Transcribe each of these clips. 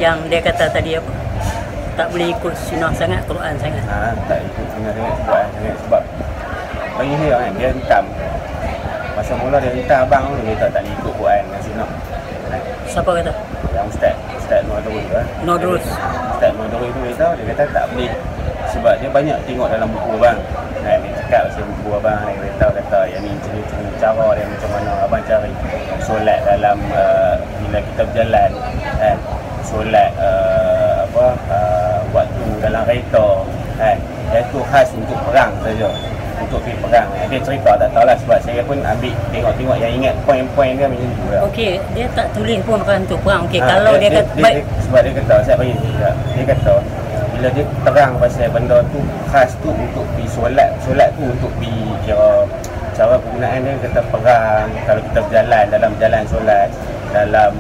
Yang dia kata tadi apa? Tak boleh ikut sunnah sangat, Quran sangat. Tak ikut sunnah sangat, Quran sangat. Sebab bagi saya kan, dia hentam. Masa mula dia hentam abang tu, dia tak boleh ikut Quran dan sunnah. Siapa kata? Yang Ustaz Nordrus tu. Nordrus. Ustaz Nordrus tu beritahu, dia kata tak boleh. Sebab dia banyak tengok dalam buku abang. Dia cakap pasal buku abang, dia beritahu kata yang ni cerita cara dia macam mana abang cari solat dalam bila kita berjalan kan. Solat waktu dalam kereta kan. Itu khas untuk perang saja. Untuk pergi perang. Dia cerita tak tahulah sebab saya pun ambil tengok-tengok yang ingat poin-poin dia macam tu. Okey, dia tak tulis pun kan untuk perang. Okey, kalau dia kata baik sebab dia kata saya bagi dia kata bila dia terang pasal benda tu khas tu untuk pergi solat tu untuk pergi kira cara penggunaan dia kata perang. Kalau kita berjalan dalam jalan solat dalam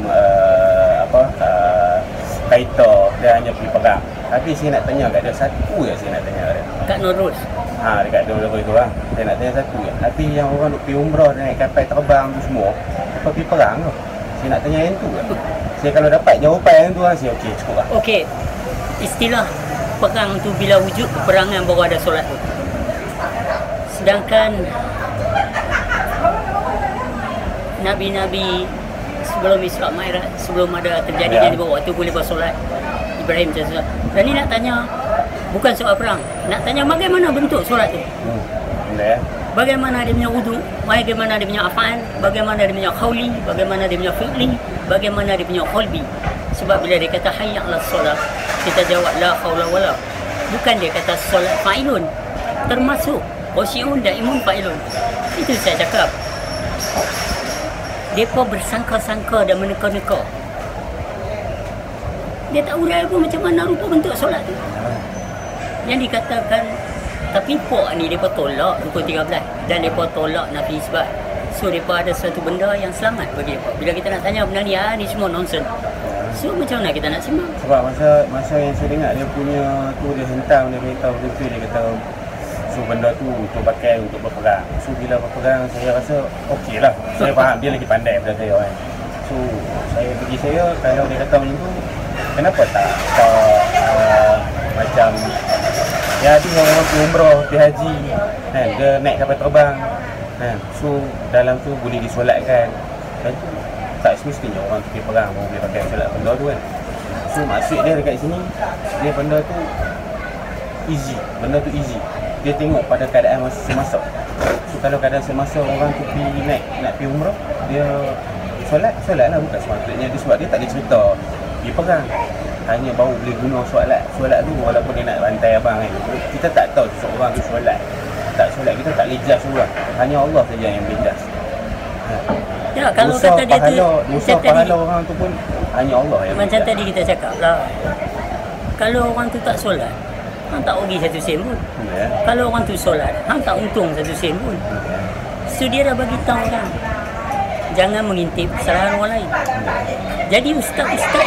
kereta dia hanya pergi perang. Tapi saya nak tanya kat dia satu je saya nak tanya kat dia. Kat Nordrus. Dekat Nordrus tu lah. Saya nak tanya satu je. Tapi yang orang duk pergi umrah naik kapal terbang tu semua apa pergi perang tu. Saya nak tanya yang tu je. Saya kalau dapat jawapan yang tu lah saya okey cukup lah. Okey. Istilah perang tu bila wujud peperangan baru ada solat tu. Sedangkan Nabi-Nabi sebelum Isra Mi'raj, sebelum ada terjadi di bawah tu boleh bersolat. Ibrahim macam tu. Dan ni nak tanya bukan soal perang, nak tanya bagaimana bentuk solat tu. Bagaimana dia punya wudu, bagaimana dia punya af'al, bagaimana dia punya qauli, bagaimana dia punya fi'li, bagaimana dia punya qalbi. Sebab bila dia kata hayya 'alas solat, kita jawab la haula wala. Bukan dia kata solat fa'ilun, termasuk khusyi'un daimun fa'ilun. Itu saya cakap. Depa bersangka-sangka dan meneka-neka. Dia tak urai pun macam mana rupa bentuk solat tu. Yang dikatakan tapi pok ni mereka tolak rukun 13 dan mereka tolak Nabi isbat. So mereka ada satu benda yang selamat bagi mereka. Bila kita nak tanya benda ni, ni semua nonsen. So macam mana kita nak simak? Sebab masa yang saya dengar dia punya tu dia hentam, dia beritahu betul, dia kata so benda tu untuk pakai untuk berperang. So bila berperang saya rasa okey lah. Saya faham dia lagi pandai daripada saya kan. So bagi saya kalau dia kata macam tu, kenapa tak macam ya tu orang pergi umrah, pergi haji kan, dia naik kapal terbang kan. So dalam tu boleh disolatkan. Dan tu tak semestinya orang pergi perang boleh pakai solat benda tu kan. So maksud dia dekat sini dia benda tu easy. Benda tu easy. Dia tengok pada keadaan masa semasa. So kalau keadaan semasa orang tu pergi nak pergi umrah, dia solat lah bukan sepatutnya dia sebab dia tak ada cerita pergi perang. Hanya baru boleh guna solat tu walaupun dia nak bantai abang kan. Kita tak tahu seorang tu solat. Tak solat kita tak boleh judge orang. Hanya Allah saja yang boleh judge. Ya, kalau dosa kata dia tu dosa pahala orang tu pun hanya Allah yang macam tadi kita cakap lah. Kalau orang tu tak solat, hang tak rugi satu sen pun. Kalau orang tu solat, hang tak untung satu sen pun. So dia dah bagi tahu kan, jangan mengintip kesalahan orang lain. Jadi ustaz-ustaz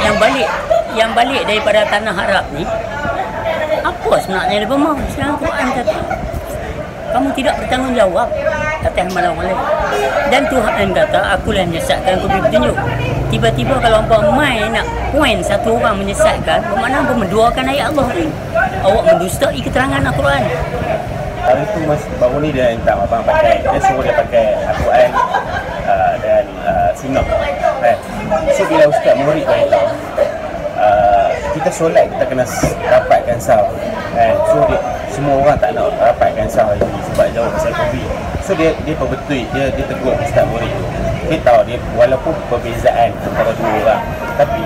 yang balik daripada tanah Arab ni, apa sebenarnya dia bermahu? Sekarang Quran kata kamu tidak bertanggungjawab atas amalan orang lain. Dan Tuhan kata akulah menyesatkan, aku beri petunjuk. Tiba-tiba kalau hampa main nak point satu orang menyesatkan, bermakna hampa menduakan ayat Allah ni. Awak mendustai keterangan Al-Quran. Hari tu baru ni dia hentam abang pakai, dia suruh dia pakai Al-Quran dan sunnah kan. So bila ustaz murid beritahu kita solat kita kena rapatkan saf kan. So semua orang tak nak rapatkan saf lagi sebab jauh pasal COVID. So dia betul dia tegur ustaz murid tu. Dia tahu dia walaupun perbezaan antara dua orang, tapi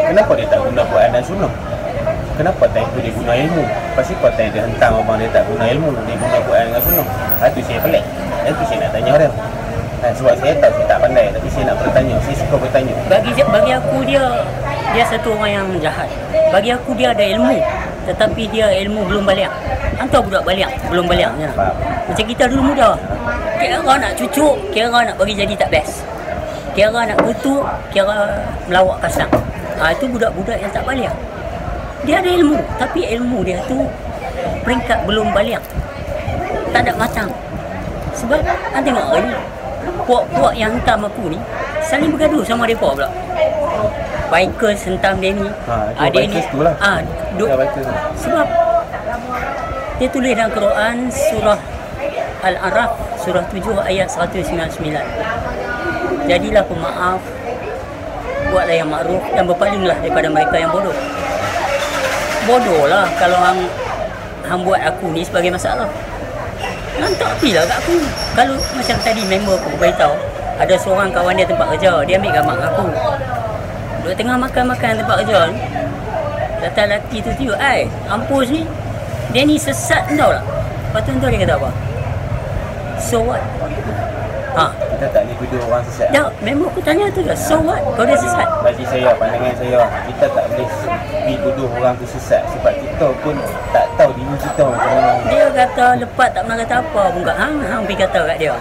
kenapa dia tak guna Quran dan sunnah? Kenapa time tu dia guna ilmu? Pasti kau time dia hentam abang dia tak guna ilmu, dia guna Quran dengan sunnah. Itu saya pelik. Itu saya nak tanya dia. Sebab saya tahu saya tak pandai, tapi saya nak bertanya, saya suka bertanya. Bagi aku dia satu orang yang jahat. Bagi aku dia ada ilmu, tetapi dia ilmu belum balik. Hantar budak balik belum balik je. Macam kita dulu muda, kira nak cucuk, kira nak bagi jadi tak best, kira nak kutuk, kira melawak kasar. Itu budak-budak yang tak balik. Dia ada ilmu, tapi ilmu dia tu peringkat belum balik, tak ada matang. Sebab tengok ni puak-puak yang hantam aku ni saling bergaduh sama mereka pula. bikers hentam dia ni. Bikers tu lah. Sebab dia tulis dalam Quran surah Al-Araf surah 7 ayat 199. Jadilah pemaaf, buatlah yang makruf dan berpalinglah daripada mereka yang bodoh. Bodoh lah kalau hang buat aku ni sebagai masalah. Lantak apilah kat aku. Kalau macam tadi member aku beritahu, ada seorang kawan dia tempat kerja, dia ambil gambar aku. Duduk tengah makan-makan tempat kerja ni, datang lelaki tu tiba, Ampus ni, dia ni sesat tau lah. Lepas tu dia kata apa? So what? Kita tak boleh tuduh orang sesat. Ya, memang aku tanya tu lah. So what? Kau dia sesat? Bagi saya, pandangan saya, kita tak boleh pergi tuduh orang tu sesat sebab kita pun tak tahu diri kita macam mana. Dia kata lepas tak pernah kata apa pun kat hang pergi kata kat dia.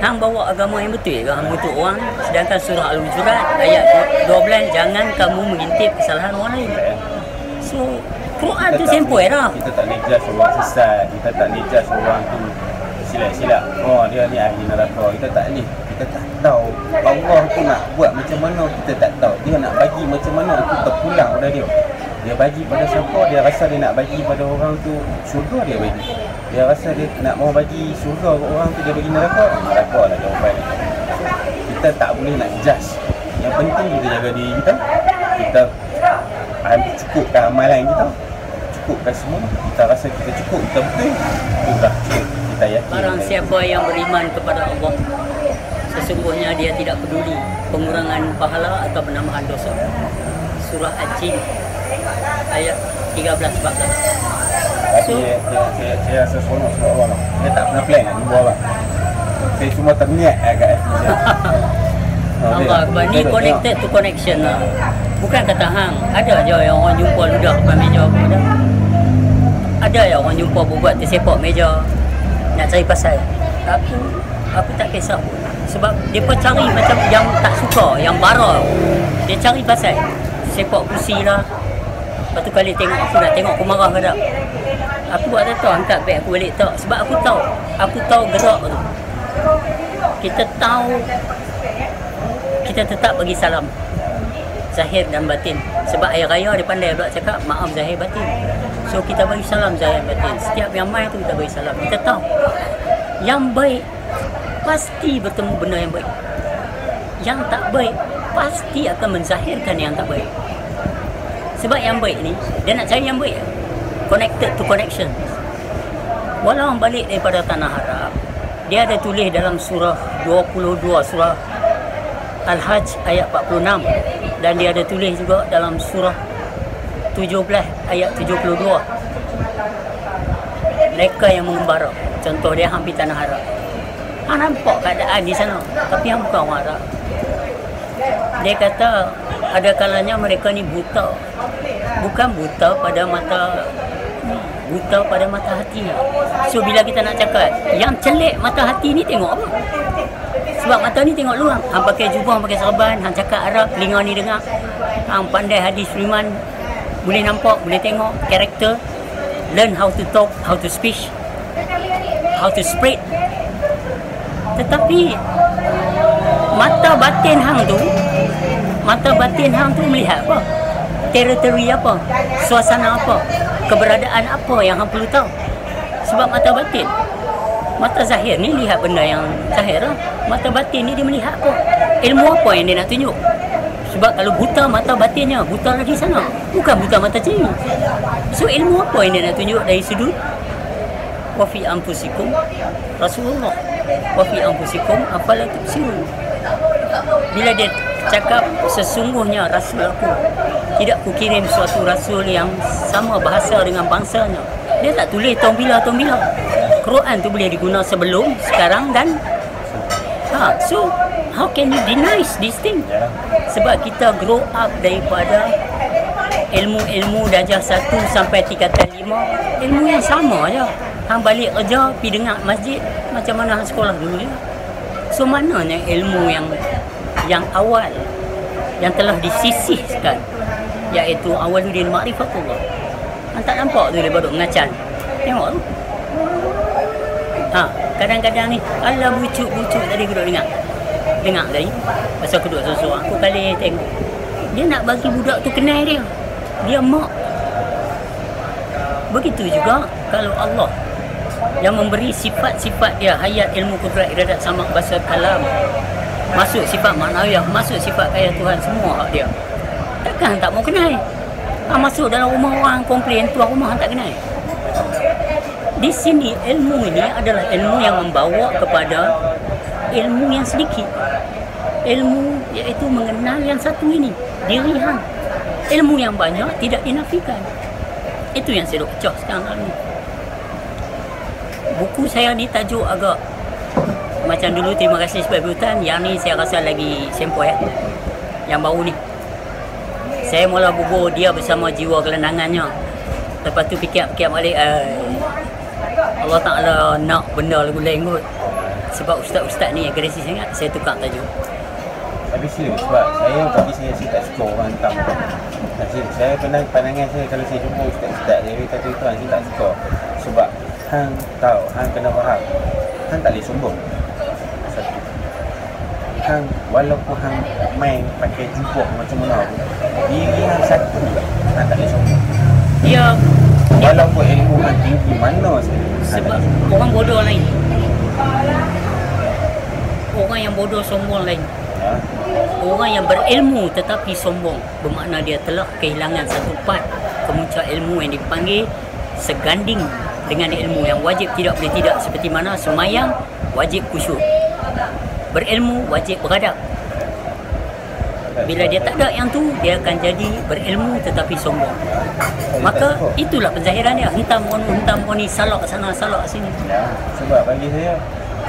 Hang bawa agama yang betul ke hang untuk orang, sedangkan surah Al-Hujurat ayat 12, jangan kamu mengintip kesalahan orang lain. So, Quran tu sempoi dah. Kita tak boleh judge orang sesat, kita tak boleh judge orang tu silap-silap. Oh, dia ni ahli neraka. Kita tak boleh. Kita tak tahu Allah tu nak buat macam mana, kita tak tahu. Dia nak bagi macam mana, kita pulang pada dia. Dia bagi pada siapa, dia rasa dia nak bagi pada orang tu syurga, dia bagi. Dia rasa dia nak mau bagi syurga ke orang tu, dia bagi neraka. Neraka lah jawapan dia. Kita tak boleh nak judge. Yang penting kita jaga diri kita. Kita cukupkan amalan kita, cukupkan semua. Kita rasa kita cukup, kita betul, sudah cukup. Kita yakin. Barang siapa yang beriman kepada Allah, sesungguhnya dia tidak peduli pengurangan pahala atau penambahan dosa. Surah Al-Jin ayat 13-14. Tapi saya rasa seronok Allah lah. Saya tak pernah plan nak jumpa Allah. Saya cuma terniat agak hati saya. Allah Akbar, ni connected to connection lah. Bukan kata hang, ada je yang orang jumpa ludah depan meja apa dah. Ada yang orang jumpa buat tersepak meja nak cari pasal. Aku tak kisah pun. Sebab dia pun cari macam yang tak suka, yang bara. Dia cari pasal. Sepak kursi lah. Lepas tu kali tengok aku nak tengok aku marah ke tak. Aku buat tak tahu, angkat beg aku balik tak. Sebab aku tahu gerak tu. Kita tahu, kita tetap bagi salam zahir dan batin. Sebab air raya dia pandai pula cakap maaf zahir batin. So kita bagi salam zahir batin. Setiap yang mai tu kita bagi salam. Kita tahu yang baik pasti bertemu benda yang baik. Yang tak baik pasti akan menzahirkan yang tak baik. Sebab yang baik ni dia nak cari yang baik. Connected to connection. Walau balik daripada tanah Arab, dia ada tulis dalam surah 22, surah Al-Hajj ayat 46, dan dia ada tulis juga dalam surah 17 ayat 72. Mereka yang mengembara, contoh dia hampir tanah Arab. Hang nampak keadaan di sana, tapi hang bukan orang Arab. Dia kata ada kalanya mereka ni buta. Bukan buta pada mata, buta pada mata hatinya. So bila kita nak cakap yang celik mata hati ni, tengok apa? Sebab mata ni tengok luar. Hang pakai jubah, pakai serban, hang cakap Arab, telinga ni dengar. Hang pandai hadis Sulaiman, boleh nampak, boleh tengok karakter. Learn how to talk, how to speak, how to spread. Tetapi mata batin hang tu melihat apa? Teritori apa? Suasana apa? Keberadaan apa yang hang perlu tahu? Sebab mata batin, mata zahir ni lihat benda yang zahir lah. Mata batin ni dia melihat apa? Ilmu apa yang dia nak tunjuk? Sebab kalau buta mata batinnya, buta lagi sana. Bukan buta mata cini. So ilmu apa yang dia nak tunjuk dari sudut? Wa fi anfusikum Rasulullah. Wa fi anfusikum afala tubsirun. Bila dia cakap sesungguhnya Rasul aku, tidak ku kirim suatu Rasul yang sama bahasa dengan bangsanya. Dia tak tulis tahun bila. Quran tu boleh diguna sebelum, sekarang dan so how can you deny this thing? Sebab kita grow up daripada ilmu-ilmu darjah 1 sampai tingkatan 5, ilmu yang sama je. Hang balik kerja, pergi dengar masjid, macam mana hang sekolah dulu je. So mananya ilmu yang awal, yang telah disisihkan, iaitu awaludin ma'rifatullah. Hang tak nampak tu dia baru mengacan. Tengok tu. Kadang-kadang ni ala bucuk tadi aku duduk dengar tadi pasal aku duduk seorang. Aku kali tengok Dia nak bagi budak tu kenal dia. Dia mak. Begitu juga kalau Allah yang memberi sifat-sifat dia, hayat, ilmu, kudrat, iradat, samak, basar, kalam, masuk sifat maknawiyah, masuk sifat kaya Tuhan, semua hak dia. Takkan tak mau kenal? Masuk dalam rumah orang komplain, tuan rumah tak kenal. Di sini ilmu ini adalah ilmu yang membawa kepada ilmu yang sedikit. Ilmu iaitu mengenal yang satu ini, diri hang. Ilmu yang banyak tidak dinafikan. Itu yang saya duk pecah sekarang ni. Buku saya ni tajuk agak macam dulu, terima kasih sebab hutan. Yang ni saya rasa lagi sempoi ya. Yang baru ni. Saya mula bubuh dia bersama jiwa kelenangannya. Lepas tu fikir-fikir balik, Allah Ta'ala nak benda lagu lain kot. Sebab ustaz-ustaz ni agresi sangat, saya tukar tajuk. Tapi serius, sebab bagi saya tak suka orang hitam. Saya pandangan saya kalau saya jumpa ustaz-ustaz, dia kata tuan saya tak suka. Sebab hang tahu, hang kena faham, hang tak boleh sombong. Satu, hang walaupun hang main pakai jubah macam mana pun, diri hang satu juga, hang tak boleh sombong. Dia walaupun ilmu hang tinggi mana saja. Sebab orang bodoh lain. Orang yang bodoh sombong lain. Orang yang berilmu tetapi sombong, bermakna dia telah kehilangan satu part kemuncak ilmu yang dipanggil seganding dengan ilmu yang wajib tidak boleh tidak, seperti mana semayang wajib khusyuk, berilmu wajib beradab. Bila dia tak ada yang tu, dia akan jadi berilmu tetapi sombong. Maka itulah penzahiran dia, hentam ni, salak sana salak sini. Ya, sebab bagi saya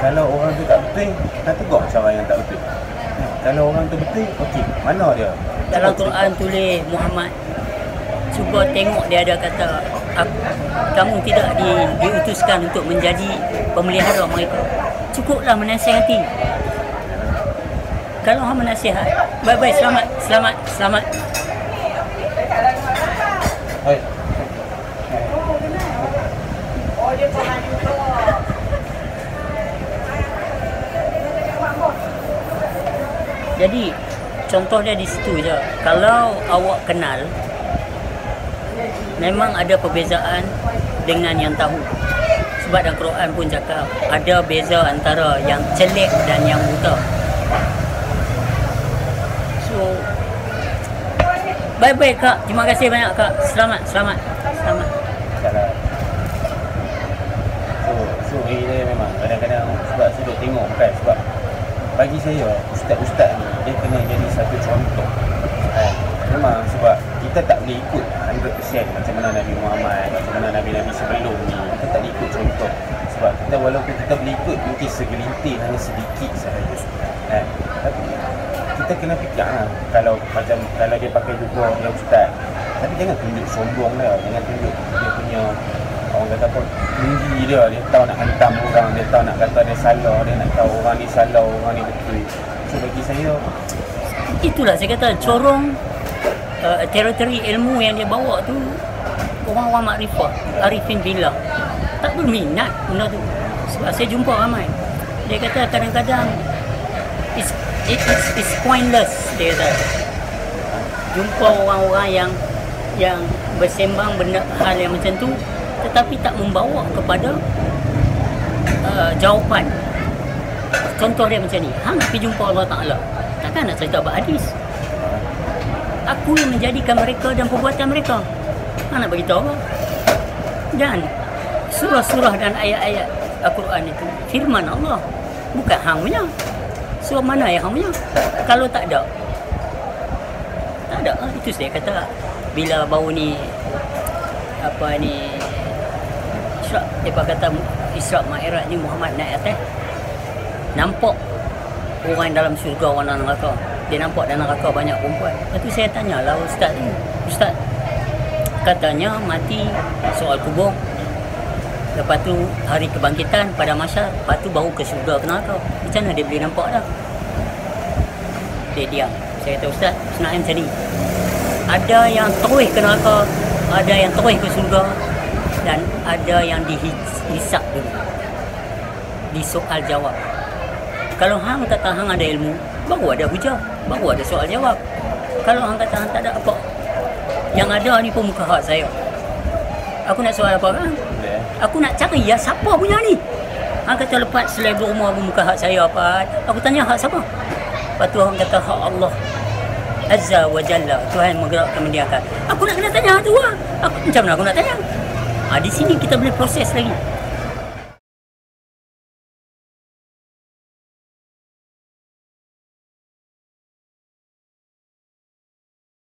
kalau orang tu tak betul, tak tegur cara yang tak betul. Kalau orang tu betul, okey, mana dia? Dalam Quran tulis Muhammad, cuba tengok dia ada kata, kamu tidak diutuskan untuk menjadi pemelihara mereka. Cukuplah menasihati. Kalau hang menasihat, bye-bye, selamat. Hai. Jadi contoh dia di situ je. Kalau awak kenal, memang ada perbezaan dengan yang tahu. Sebab dalam Quran pun cakap ada beza antara yang celik dan yang buta. So bye-bye kak, terima kasih banyak kak. Selamat. So dia memang kadang-kadang sebab saya duk tengok kan, sebab bagi saya ustaz-ustaz ni dia kena jadi satu contoh. Memang sebab kita tak boleh ikut 100% macam mana Nabi Muhammad, macam mana Nabi-Nabi sebelum ni. Kita tak boleh ikut contoh. Sebab kita walaupun kita boleh ikut mungkin segelintir, hanya sedikit sahaja. Tapi kita kena fikir kalau dia pakai jubah dia ustaz, tapi jangan tunjuk sombong dia, jangan tunjuk dia punya orang kata apa, tinggi dia tahu nak hantam orang, dia tahu nak kata dia salah, dia nak tahu orang ni salah, orang ni betul. So bagi saya itulah saya kata corong teritori ilmu yang dia bawa tu. Orang-orang makrifah, arifin billah tak berminat benda tu. Sebab saya jumpa ramai, dia kata kadang-kadang it's pointless, dia kata. Jumpa orang-orang yang bersembang benda hal yang macam tu tetapi tak membawa kepada jawapan. Contoh dia macam ni, hang pergi jumpa Allah Ta'ala, takkan nak cerita bab hadis. Aku yang menjadikan mereka dan perbuatan mereka. Hang nak beritahu apa? Dan surah-surah dan ayat-ayat Al-Quran itu firman Allah, bukan hang punya. Surah mana yang hang punya? Kalau tak ada, itu saya kata. Bila baru ni Isra', dia kata Isra' Mi'raj ni Muhammad naik atas, nampak orang dalam syurga, orang dalam neraka. Dia nampak dalam neraka banyak perempuan. Lepas tu saya tanyalah ustaz ni, ustaz katanya mati soal kubur, lepas tu hari kebangkitan pada mahsyar, lepas tu baru ke syurga ke neraka. Macam mana dia boleh nampak dah? Dia diam. Saya kata ustaz, sebenarnya macam ni, ada yang terus ke neraka, ada yang terus ke syurga, dan ada yang dihisap dulu, di soal jawab. Kalau hang kata hang ada ilmu, baru ada hujah, baru ada soal jawab. Kalau hang kata hang tak ada apa, yang ada ni pun muka hak saya. Aku nak soal apa kan? Aku nak cari ya siapa punya ni. Hang kata lepas selebih rumah pun muka hak saya apa? Aku tanya hak siapa? Lepas tu hang kata hak Allah Azza wa Jalla, Tuhan menggerakkan mendiakan. Aku nak kena tanya hak tu lah. Macam mana aku nak tanya? Di sini kita boleh proses lagi.